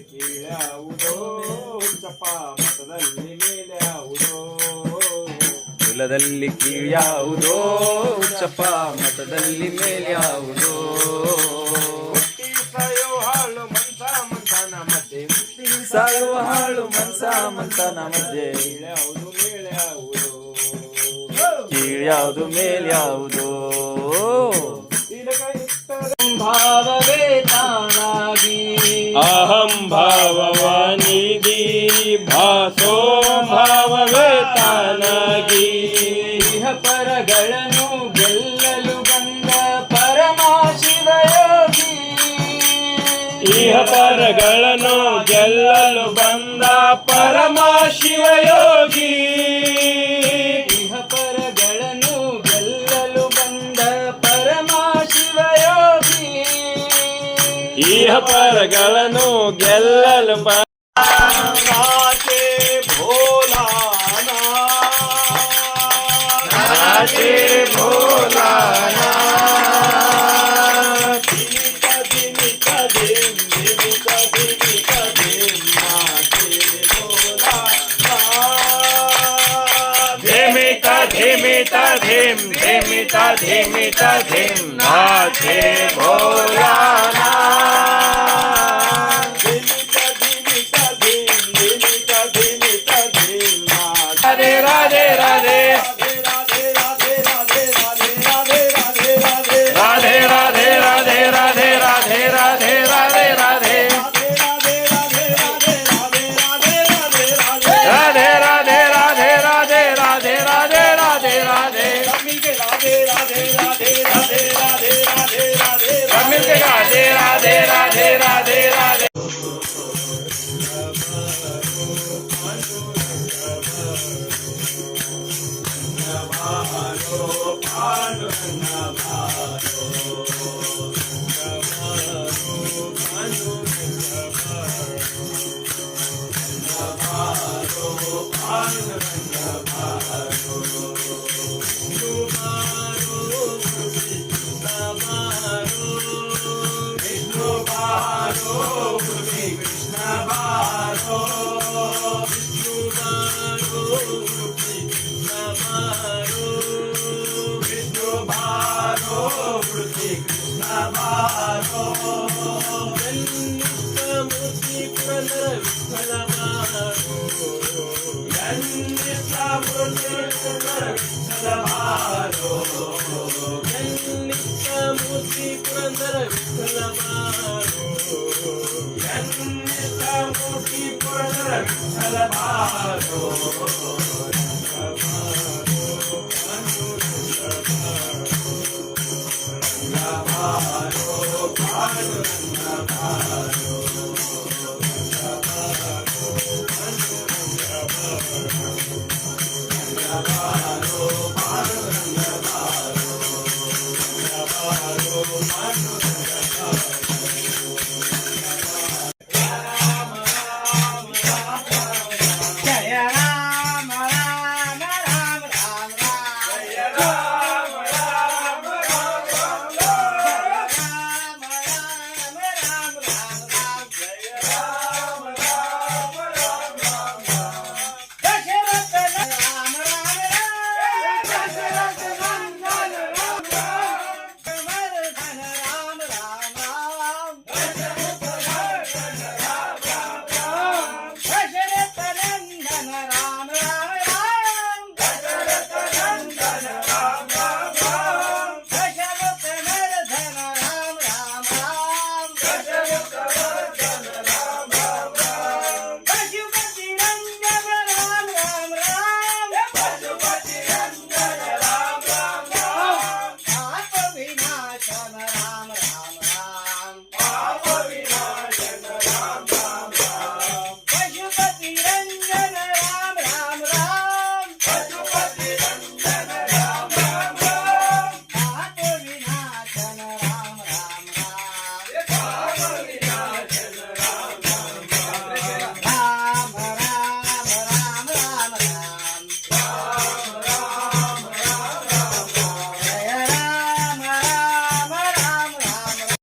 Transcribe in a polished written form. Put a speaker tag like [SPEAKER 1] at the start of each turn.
[SPEAKER 1] ಕೀಳ್ಯಾವುದೋ ಚಪ್ಪ ಮತದಲ್ಲಿ ಮೇಲ್ಯಾವುದೋ
[SPEAKER 2] ಕುಲದಲ್ಲಿ ಕೀಳ್ಯಾವುದೋ ಚಪ್ಪ ಮತದಲ್ಲಿ ಮೇಲ್ಯಾವುದೋ
[SPEAKER 1] ಹಾಳು ಮನ್ಸ ಮನ್ಸನ ಮಧ್ಯೆ
[SPEAKER 2] ಸಾಯುವ ಹಾಳು ಮನ್ಸ ಮನ್ಸನ ಮಧ್ಯೆ
[SPEAKER 1] ಕೀಳ್ಯಾವುದು ಮೇಲ್ಯಾವುದೋ
[SPEAKER 2] ಕೀಳ್ಯಾವುದು ಮೇಲ್ಯಾವುದೋ
[SPEAKER 1] ಭಾವವೇ ತಾನಾಗಿ
[SPEAKER 3] ಅಹಂ ಭಾವವಾನಿಗಿ ಭಾಸೋ ಭಾವವೇ ತಾನಾಗಿ
[SPEAKER 1] ಇಹ ಪರಗಳನ್ನು ಗೆಲ್ಲಲು ಬಂದ ಪರಮ ಶಿವಯೋಗಿ
[SPEAKER 3] ಇಹ ಪರಗಳನ್ನು ಗೆಲ್ಲಲು ಬಂದ ಪರಮ ಶಿವಯೋಗಿ
[SPEAKER 1] ಇಹ ಪರಗಳನ್ನು ಗೆಲ್ಲಲು ಬಂದ ಪರಮ ಶಿವಯೋಗಿ
[SPEAKER 3] ಇಹ ಪರಗಳನ್ನು ಗೆಲ್ಲಲು
[SPEAKER 1] ನಾಚೆ ಭೋಲಾನಾ
[SPEAKER 3] ನಾಚೆ ಭೋಲಾನಾ धिमिता धिम धिमिता धिमिता धिम नाचे भोलाना राधे राधे राधे राधे राधे राधे राधे राधे राधे राधे राधे राधे राधे राधे राधे राधे राधे